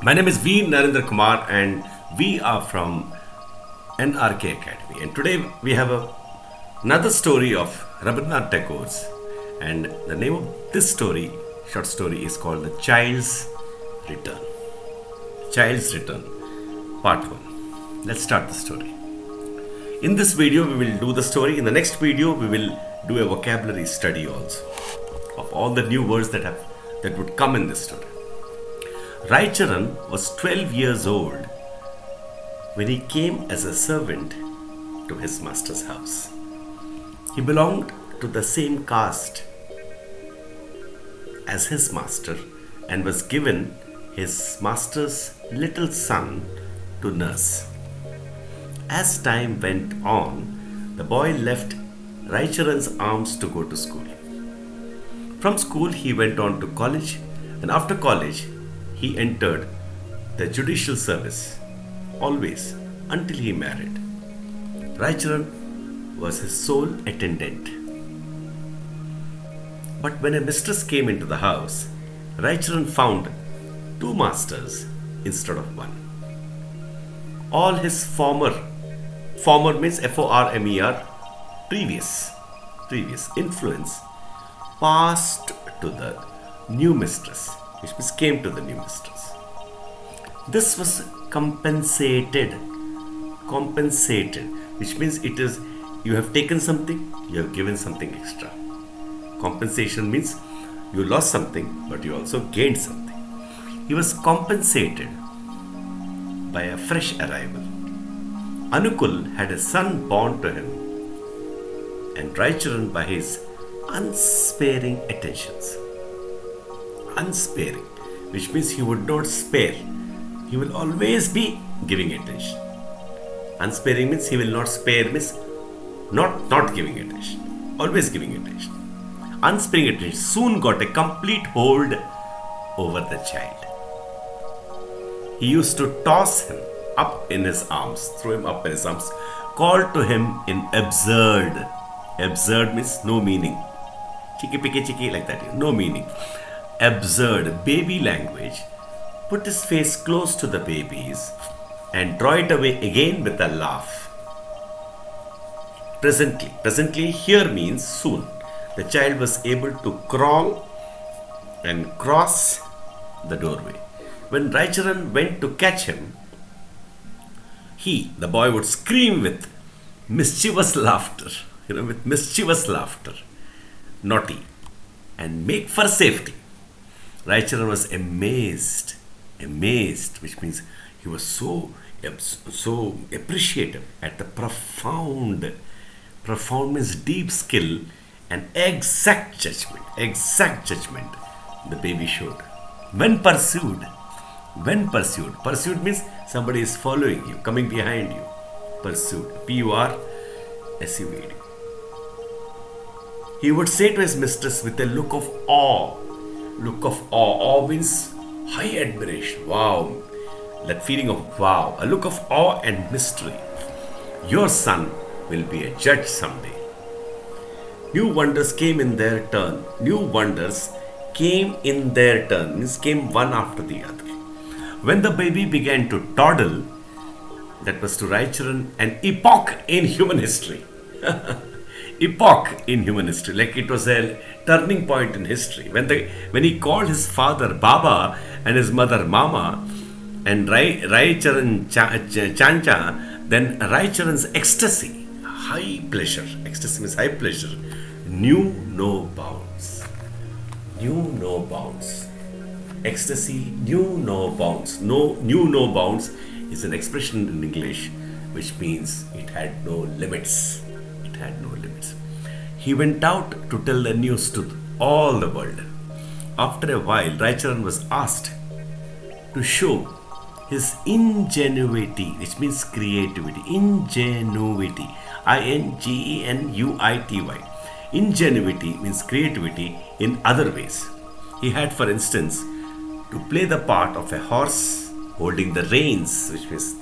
My name is V. Narendra Kumar and we are from NRK Academy. And today we have another story of Rabindranath Tagore's. And the name of this story, short story, is called The Child's Return. Child's Return, Part 1. Let's start the story. In this video, we will do the story. In the next video, we will do a vocabulary study also of all the new words that would come in this story. Raicharan was 12 years old when he came as a servant to his master's house. He belonged to the same caste as his master and was given his master's little son to nurse. As time went on, the boy left Raicharan's arms to go to school. From school, he went on to college, and after college, he entered the judicial service, always until he married. Raicharan was his sole attendant. But when a mistress came into the house, Raicharan found two masters instead of one. All his former means F-O-R-M-E-R, previous influence passed to the new mistress, which means came to the new mistress. This was compensated, which means it is you have taken something, you have given something extra. Compensation means you lost something, but you also gained something. He was compensated by a fresh arrival. Anukul had a son born to him, and Raicharan by his unsparing attentions. Unsparing, which means he would not spare. He will always be giving attention. Unsparing means he will not spare, means not giving attention. Always giving attention. Unsparing attention soon got a complete hold over the child. He used to toss him up in his arms, throw him up in his arms, called to him in absurd. Absurd means no meaning. Chiki piki chiki, like that, no meaning. Absurd baby language, put his face close to the baby's and draw it away again with a laugh. Presently here means soon. The child was able to crawl and cross the doorway. When Raicharan went to catch him, the boy would scream with mischievous laughter, naughty, and make for safety. Raicharan was amazed, which means he was so appreciative at the profound means deep skill and exact judgment the baby showed. When pursued means somebody is following you, coming behind you. Pursued, P-U-R-S-U-E-D. He would say to his mistress with a look of awe. Awe means high admiration. Wow. That feeling of wow. A look of awe and mystery. Your son will be a judge someday. New wonders came in their turn. Means came one after the other. When the baby began to toddle, that was to Raicharan an epoch in human history. Like it was a turning point in history. When he called his father Baba and his mother Mama and Raicharan Chancha, then Raicharan's ecstasy means high pleasure, knew no bounds. Ecstasy knew no bounds. Knew no bounds is an expression in English which means it had no limits. He went out to tell the news to all the world. After a while, Raicharan was asked to show his ingenuity, which means creativity. Ingenuity. I-N-G-E-N-U-I-T-Y. Ingenuity means creativity in other ways. He had, for instance, to play the part of a horse holding the reins, which means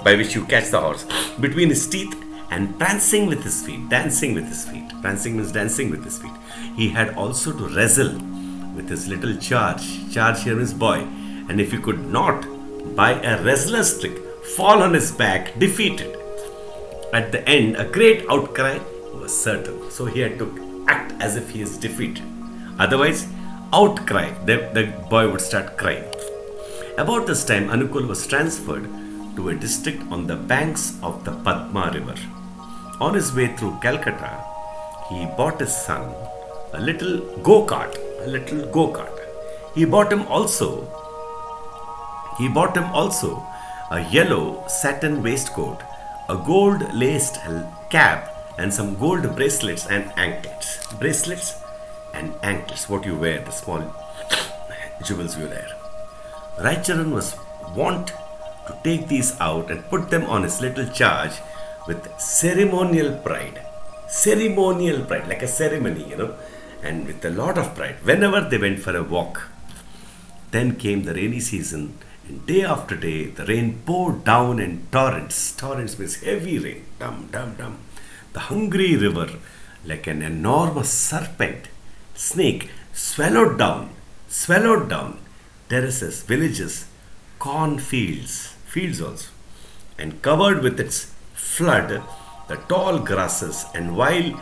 by which you catch the horse, between his teeth and prancing with his feet, dancing with his feet. Prancing means dancing with his feet. He had also to wrestle with his little charge. Charge here means boy. and if he could not, by a restless trick, fall on his back, defeated. At the end, a great outcry was certain. So he had to act as if he is defeated. Otherwise, outcry, the boy would start crying. About this time, Anukul was transferred to a district on the banks of the Padma river. On his way through Calcutta, he bought his son a little go-kart. He bought him also a yellow satin waistcoat, a gold-laced cap, and some gold bracelets and anklets. Bracelets and anklets, what you wear, the small jewels you wear. Raicharan was wont to take these out and put them on his little charge with ceremonial pride. Ceremonial pride, like a ceremony, and with a lot of pride, whenever they went for a walk. Then came the rainy season, and day after day, the rain poured down in torrents. Torrents means heavy rain, dum, dum, dum. The hungry river, like an enormous snake, swallowed down terraces, villages, fields also, and covered with its flood the tall grasses and wild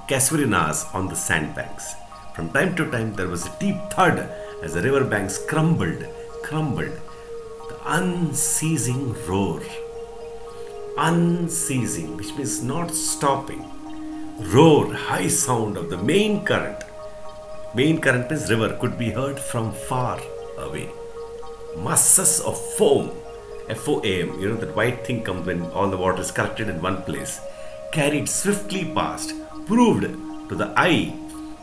casuarinas on the sandbanks. From time to time there was a deep thud as the river banks crumbled. The unceasing roar. Unceasing, which means not stopping. Roar, high sound of the main current. Main current means river, could be heard from far away. Masses of foam, FOAM, that white thing comes when all the water is collected in one place, carried swiftly past, proved to the eye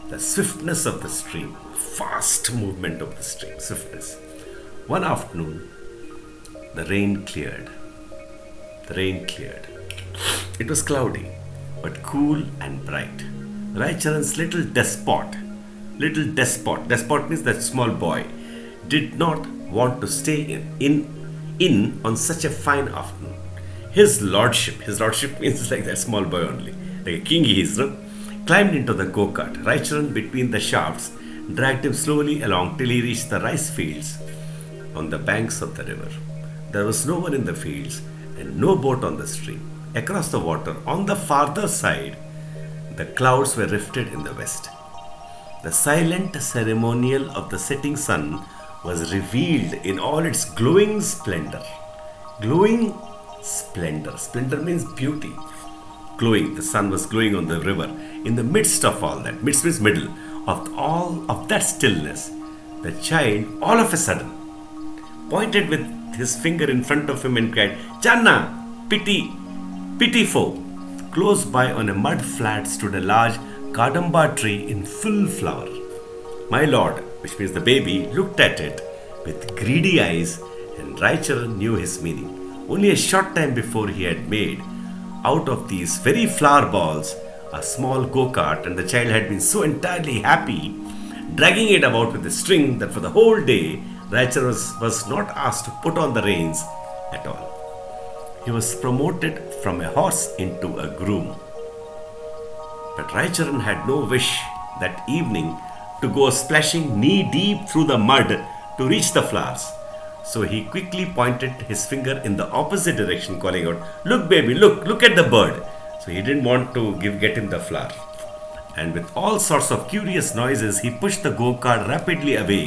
the swiftness of the stream, fast movement of the stream, swiftness. One afternoon, the rain cleared. It was cloudy, but cool and bright. Raicharan's little despot means that small boy, did not want to stay in on such a fine afternoon. His lordship means like that small boy only, like a king he is, climbed into the go-kart. Raicharan, between the shafts, dragged him slowly along till he reached the rice fields on the banks of the river. There was no one in the fields and no boat on the stream. Across the water, on the farther side, the clouds were rifted in the west. The silent ceremonial of the setting sun was revealed in all its glowing splendor. Splendor means beauty. Glowing, the sun was glowing on the river. In the midst of all that, midst means middle, of all of that stillness, the child, all of a sudden, pointed with his finger in front of him and cried, "Channa, pitiful." Close by on a mud flat stood a large kadamba tree in full flower. My lord, which means the baby, looked at it with greedy eyes, and Raicharan knew his meaning. Only a short time before he had made out of these very flower balls a small go-kart, and the child had been so entirely happy, dragging it about with a string, that for the whole day Raicharan was not asked to put on the reins at all. He was promoted from a horse into a groom. But Raicharan had no wish that evening to go splashing knee-deep through the mud to reach the flowers. So he quickly pointed his finger in the opposite direction, calling out, "Look, baby, look at the bird." So he didn't want to get him the flower. And with all sorts of curious noises, he pushed the go-kart rapidly away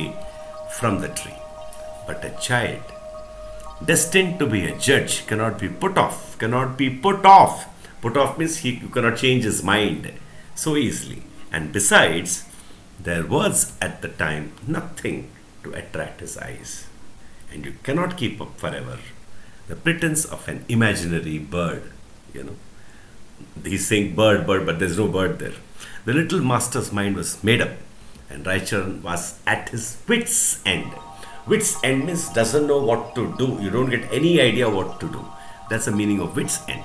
from the tree. But a child, destined to be a judge, cannot be put off. Put off means you cannot change his mind so easily. And besides, there was at the time nothing to attract his eyes. And you cannot keep up forever the pretense of an imaginary bird. He's saying bird, but there's no bird there. The little master's mind was made up, and Raicharan was at his wit's end. Wit's end means doesn't know what to do. You don't get any idea what to do. That's the meaning of wit's end.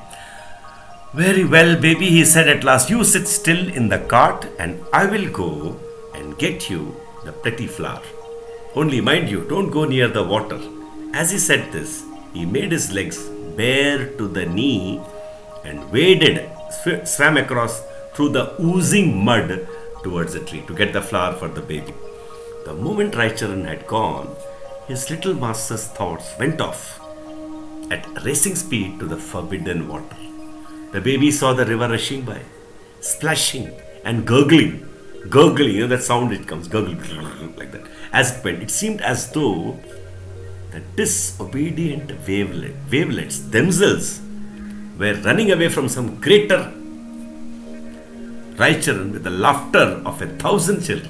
"Very well, baby," he said at last. "You sit still in the cart, and I will go and get you the pretty flower. Only mind you, don't go near the water." As he said this, he made his legs bare to the knee and swam across through the oozing mud towards the tree to get the flower for the baby. The moment Raicharan had gone, his little master's thoughts went off at racing speed to the forbidden water. The baby saw the river rushing by, splashing and gurgling. Gurgling, that sound it comes, gurgle, like that. As it went, it seemed as though the disobedient wavelets themselves were running away from some greater Raicharan with the laughter of 1,000 children.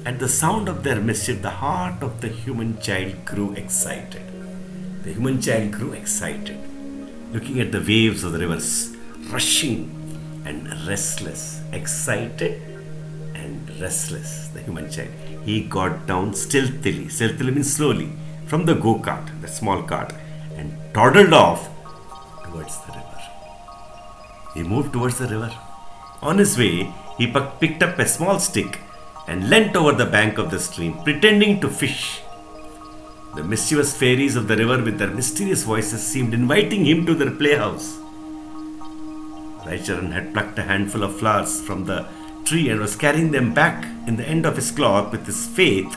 At the sound of their mischief, the heart of the human child grew excited. The human child grew excited, looking at the waves of the rivers, rushing and restless. Excited and restless, the human child. He got down stealthily means slowly, from the go-kart, the small cart, and toddled off towards the river. He moved towards the river. On his way, he picked up a small stick and leant over the bank of the stream, pretending to fish. The mischievous fairies of the river with their mysterious voices seemed inviting him to their playhouse. Raicharan had plucked a handful of flowers from the tree and was carrying them back in the end of his cloth with his face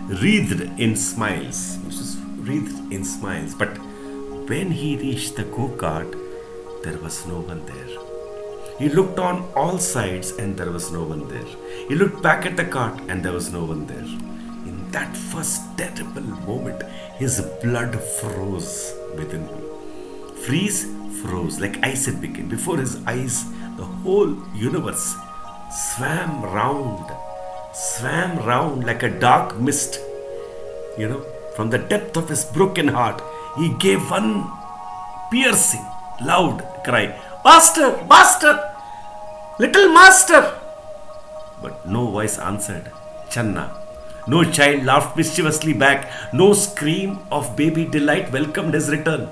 wreathed in smiles. But when he reached the go-kart, there was no one there. He looked on all sides and there was no one there. He looked back at the cart and there was no one there. In that first terrible moment, his blood froze within him. Froze like ice it became. Before his eyes, the whole universe swam round like a dark mist. From the depth of his broken heart, he gave one piercing, loud cry, "Master! Master! Little master!" But no voice answered. Channa. No child laughed mischievously back. No scream of baby delight welcomed his return.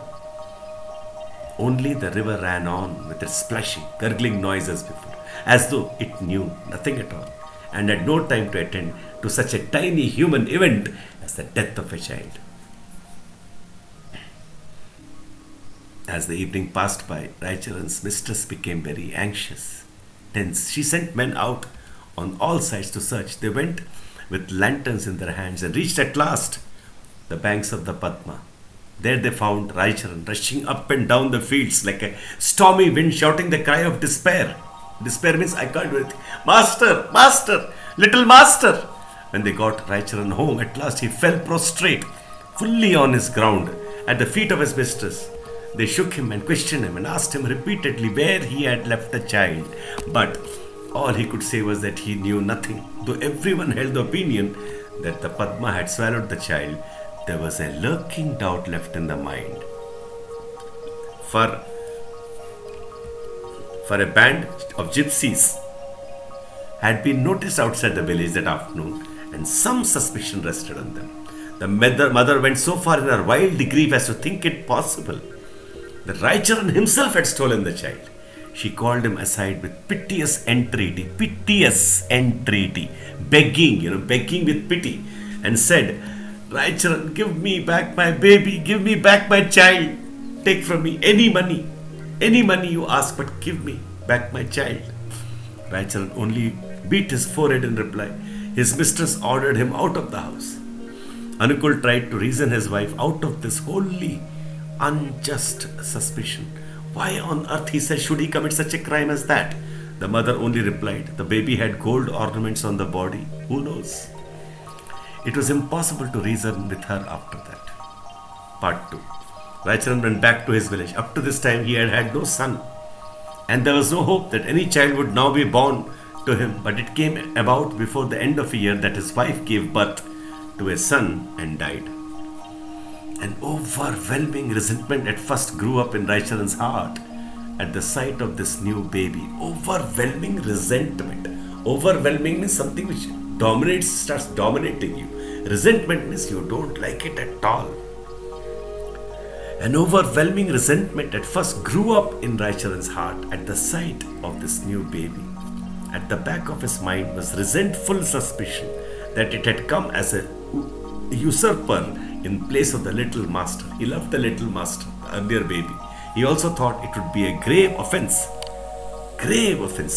Only the river ran on with its splashing, gurgling noise as before, as though it knew nothing at all and had no time to attend to such a tiny human event as the death of a child. As the evening passed by, Raicharan's mistress became very anxious, tense. She sent men out on all sides to search. They went with lanterns in their hands and reached at last the banks of the Padma. There they found Raicharan rushing up and down the fields like a stormy wind, shouting the cry of despair. Despair means, "I can't do it. Master! Master! Little master!" When they got Raicharan home, at last he fell prostrate, fully on his ground, at the feet of his mistress. They shook him and questioned him and asked him repeatedly where he had left the child. But all he could say was that he knew nothing. Though everyone held the opinion that the Padma had swallowed the child, there was a lurking doubt left in the mind. For a band of gypsies had been noticed outside the village that afternoon, and some suspicion rested on them. The mother went so far in her wild grief as to think it possible that Raicharan himself had stolen the child. She called him aside with piteous entreaty, begging with pity, and said, "Raicharan, give me back my baby, give me back my child. Take from me any money you ask, but give me back my child." Raicharan only beat his forehead in reply. His mistress ordered him out of the house. Anukul tried to reason his wife out of this wholly unjust suspicion. Why on earth, he said, should he commit such a crime as that? The mother only replied, "The baby had gold ornaments on the body. Who knows?" It was impossible to reason with her after that. Part 2. Raicharan went back to his village. Up to this time, he had had no son, and there was no hope that any child would now be born to him. But it came about before the end of a year that his wife gave birth to a son and died. An overwhelming resentment at first grew up in Raicharan's heart at the sight of this new baby. Overwhelming resentment. Overwhelming means something which starts dominating you. Resentment means you don't like it at all. An overwhelming resentment at first grew up in Raicharan's heart at the sight of this new baby. At the back of his mind was resentful suspicion that it had come as a usurper in place of the little master. He loved the little master, the earlier baby. He also thought it would be a grave offense,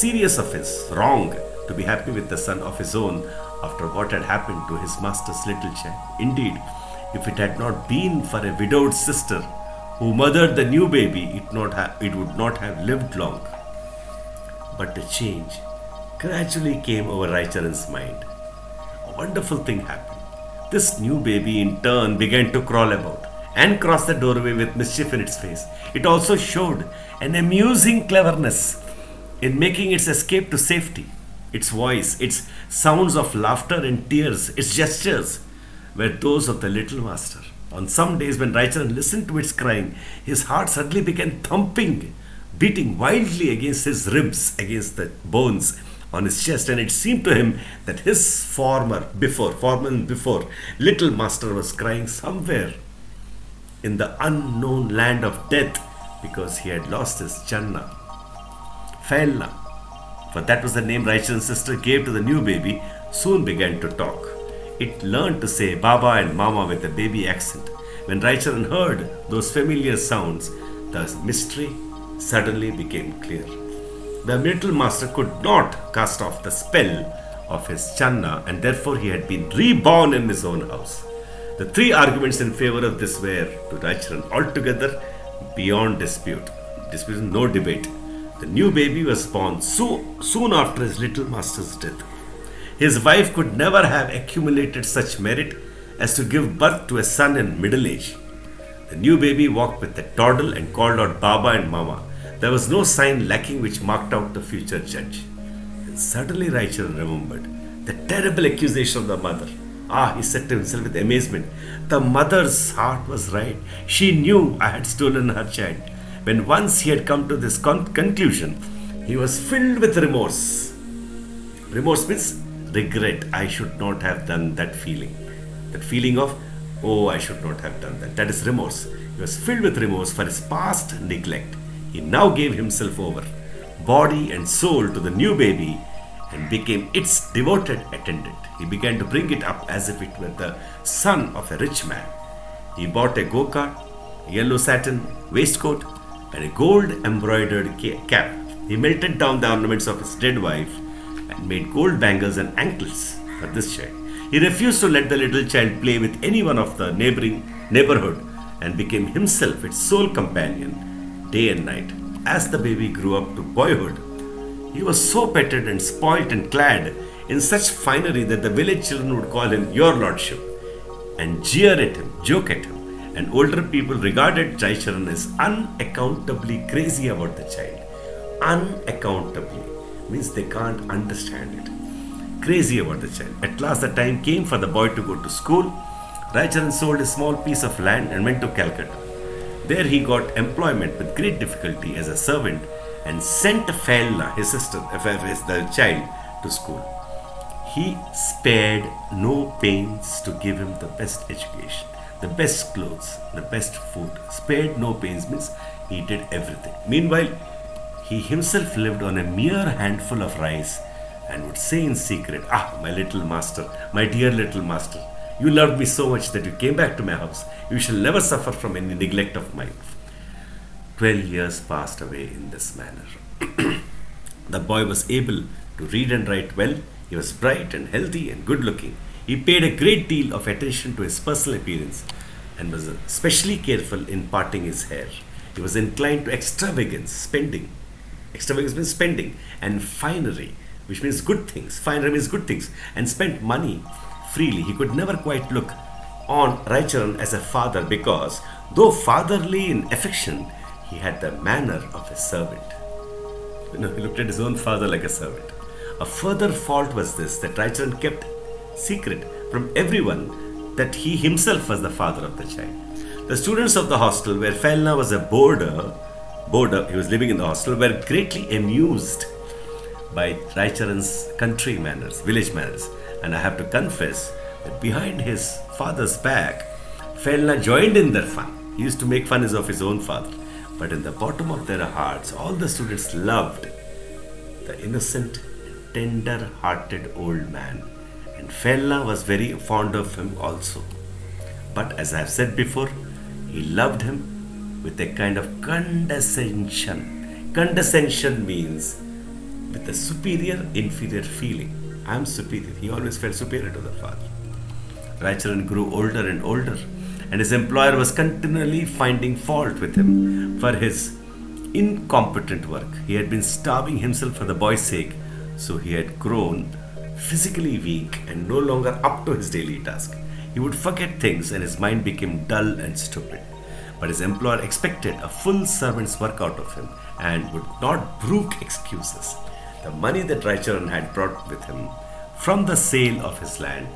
serious offense, wrong to be happy with the son of his own after what had happened to his master's little child. Indeed, if it had not been for a widowed sister who mothered the new baby, it would not have lived long. But a change gradually came over Raicharan's mind. A wonderful thing happened. This new baby in turn began to crawl about and cross the doorway with mischief in its face. It also showed an amusing cleverness in making its escape to safety. Its voice, its sounds of laughter and tears, its gestures were those of the little master. On some days when Raicharan listened to its crying, his heart suddenly began thumping, beating wildly against his ribs, against the bones on his chest, and it seemed to him that his former before, little master was crying somewhere in the unknown land of death because he had lost his Channa, Failna, for that was the name Raicharan's sister gave to the new baby, soon began to talk. It learned to say Baba and Mama with a baby accent. When Raicharan heard those familiar sounds, the mystery suddenly became clear. The little master could not cast off the spell of his Channa, and therefore he had been reborn in his own house. The three arguments in favor of this were, to Raicharan, altogether beyond dispute. Dispute, no debate. The new baby was born soon after his little master's death. His wife could never have accumulated such merit as to give birth to a son in middle age. The new baby walked with a toddle and called out Baba and Mama. There was no sign lacking which marked out the future judge. And suddenly Raicharan remembered the terrible accusation of the mother. Ah, he said to himself with amazement, the mother's heart was right. She knew I had stolen her child. When once he had come to this conclusion, he was filled with remorse. Remorse means regret. I should not have done that feeling. That feeling of, oh, I should not have done that. That is remorse. He was filled with remorse for his past neglect. He now gave himself over, body and soul, to the new baby and became its devoted attendant. He began to bring it up as if it were the son of a rich man. He bought a go-kart, a yellow satin waistcoat, and a gold embroidered cap. He melted down the ornaments of his dead wife and made gold bangles and anklets for this child. He refused to let the little child play with anyone of the neighborhood and became himself its sole companion day and night. As the baby grew up to boyhood, he was so petted and spoilt and clad in such finery that the village children would call him Your Lordship and jeer at him, joke at him. And older people regarded Raicharan as unaccountably crazy about the child. Unaccountably means they can't understand it. Crazy about the child. At last the time came for the boy to go to school. Raicharan sold a small piece of land and went to Calcutta. There he got employment with great difficulty as a servant and sent Failna, his sister, the child, to school. He spared no pains to give him the best education, the best clothes, the best food. Spared no pains means he did everything. Meanwhile, he himself lived on a mere handful of rice and would say in secret, Ah, my little master, my dear little master, you loved me so much that you came back to my house. You shall never suffer from any neglect of mine. 12 years passed away in this manner. The boy was able to read and write well. He was bright and healthy and good looking. He paid a great deal of attention to his personal appearance and was especially careful in parting his hair. He was inclined to extravagance, spending. Extravagance means spending, and finery, which means good things. Finery means good things, and spent money freely. He could never quite look on Raicharan as a father because, though fatherly in affection, he had the manner of a servant. He looked at his own father like a servant. A further fault was this, that Raicharan kept secret from everyone that he himself was the father of the child. The students of the hostel, where Failna was a boarder, he was living in the hostel, were greatly amused by Raicharan's country manners, village manners. And I have to confess that behind his father's back, Failna joined in their fun. He used to make fun of his own father. But in the bottom of their hearts, all the students loved the innocent, tender-hearted old man. And Failna was very fond of him also. But as I have said before, he loved him with a kind of condescension. Condescension means with a superior-inferior feeling. I am superior. He always felt superior to the father. Raicharan grew older and older, and his employer was continually finding fault with him for his incompetent work. He had been starving himself for the boy's sake, so he had grown physically weak and no longer up to his daily task. He would forget things and his mind became dull and stupid. But his employer expected a full servant's work out of him and would not brook excuses. The money that Raicharan had brought with him from the sale of his land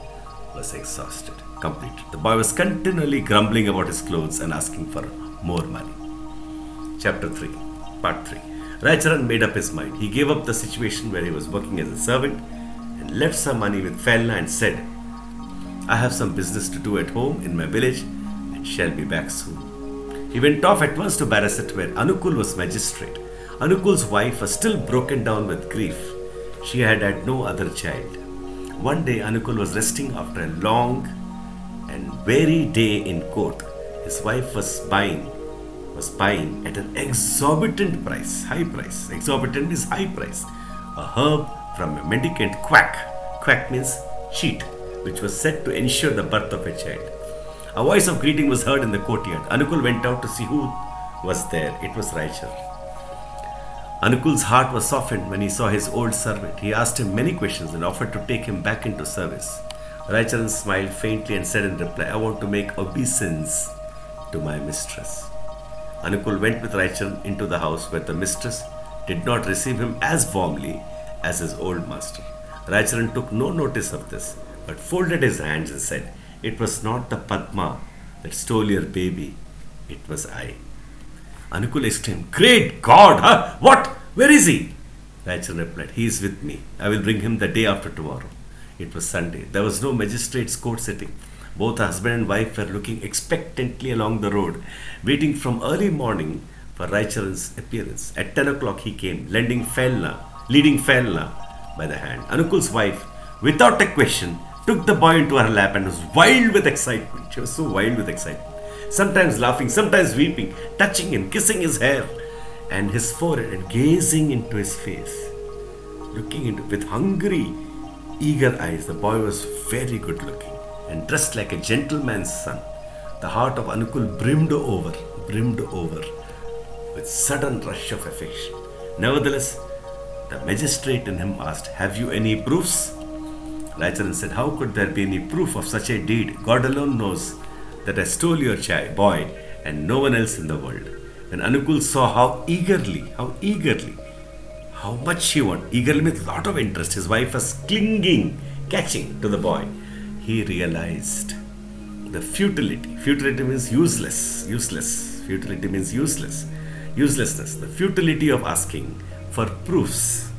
was exhausted, completed. The boy was continually grumbling about his clothes and asking for more money. Chapter 3, Part 3. Raicharan made up his mind. He gave up the situation where he was working as a servant and left some money with Felna and said, I have some business to do at home in my village and shall be back soon. He went off at once to Barasat where Anukul was magistrate. Anukul's wife was still broken down with grief. She had had no other child. One day Anukul was resting after a long and weary day in court. His wife was buying at an exorbitant price, high price. Exorbitant means high price. A herb from a mendicant quack. Quack means cheat, which was said to ensure the birth of a child. A voice of greeting was heard in the courtyard. Anukul went out to see who was there. It was Raichar. Anukul's heart was softened when he saw his old servant. He asked him many questions and offered to take him back into service. Raicharan smiled faintly and said in reply, I want to make obeisance to my mistress. Anukul went with Raicharan into the house where the mistress did not receive him as warmly as his old master. Raicharan took no notice of this, but folded his hands and said, It was not the Padma that stole your baby, it was I. Anukul exclaimed, Great God! Huh? What? Where is he? Raicharan replied, He is with me. I will bring him the day after tomorrow. It was Sunday. There was no magistrate's court sitting. Both husband and wife were looking expectantly along the road, waiting from early morning for Raicharan's appearance. At 10 o'clock he came, leading Felna by the hand. Anukul's wife, without a question, took the boy into her lap and was wild with excitement. She was so wild with excitement. Sometimes laughing, sometimes weeping, touching him, kissing his hair and his forehead and gazing into his face. Looking into with hungry, eager eyes. The boy was very good looking and dressed like a gentleman's son. The heart of Anukul brimmed over with sudden rush of affection. Nevertheless, the magistrate in him asked, Have you any proofs? Raicharan said, How could there be any proof of such a deed? God alone knows that I stole your boy and no one else in the world. When Anukul saw how much he wanted, eagerly with lot of interest, his wife was catching to the boy, he realized the futility. Futility means useless. Futility means uselessness. The futility of asking for proofs.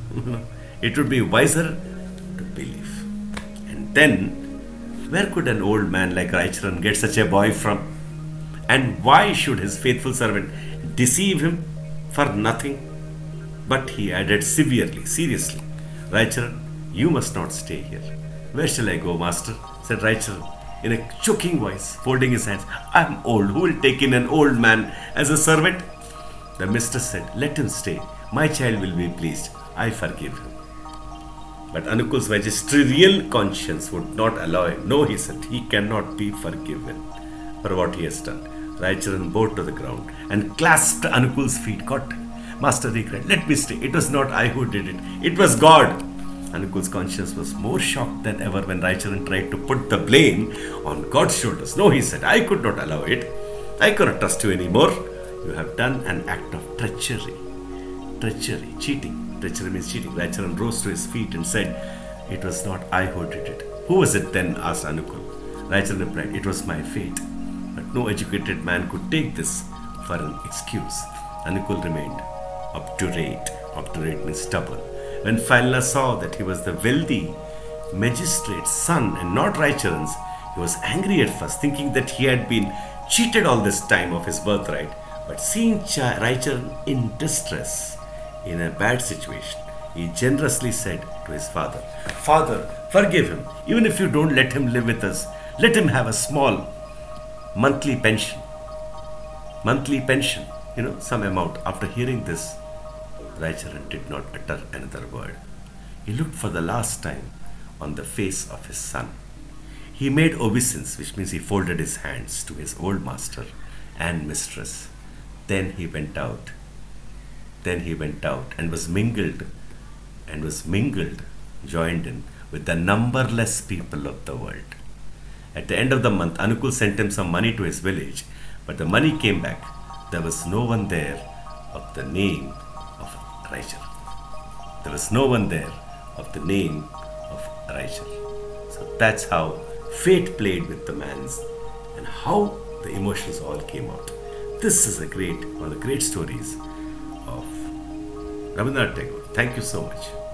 It would be wiser to believe. And then, where could an old man like Raicharan get such a boy from? And why should his faithful servant deceive him for nothing? But he added seriously, Raicharan, you must not stay here. Where shall I go, master? Said Raicharan in a choking voice, folding his hands. I am old. Who will take in an old man as a servant? The mistress said, Let him stay. My child will be pleased. I forgive him. But Anukul's magisterial conscience would not allow him. No, he said, he cannot be forgiven for what he has done. Raicharan bowed to the ground and clasped Anukul's feet. God, Master, he cried, Let me stay. It was not I who did it. It was God. Anukul's conscience was more shocked than ever when Raicharan tried to put the blame on God's shoulders. No, he said, I could not allow it. I cannot trust you anymore. You have done an act of treachery. Cheating. Treachery means cheating. Raicharan rose to his feet and said, It was not I who did it. Who was it then? Asked Anukul. Raicharan replied, It was my fate. But no educated man could take this for an excuse. Anukul remained obdurate. Obdurate means stubborn. When Falna saw that he was the wealthy magistrate's son and not Raicharan's, he was angry at first, thinking that he had been cheated all this time of his birthright. But seeing Raicharan in distress, in a bad situation, he generously said to his father, Father, forgive him. Even if you don't let him live with us, let him have a small monthly pension. Some amount. After hearing this, Raicharan did not utter another word. He looked for the last time on the face of his son. He made obeisance, which means he folded his hands to his old master and mistress. Then he went out. Then he went out and was mingled, joined in with the numberless people of the world. At the end of the month, Anukul sent him some money to his village, but the money came back. There was no one there of the name of Raichar. There was no one there of the name of Raichar. So that's how fate played with the man's and how the emotions all came out. This is one of the great stories of Rabindranath Tagore. Thank you so much.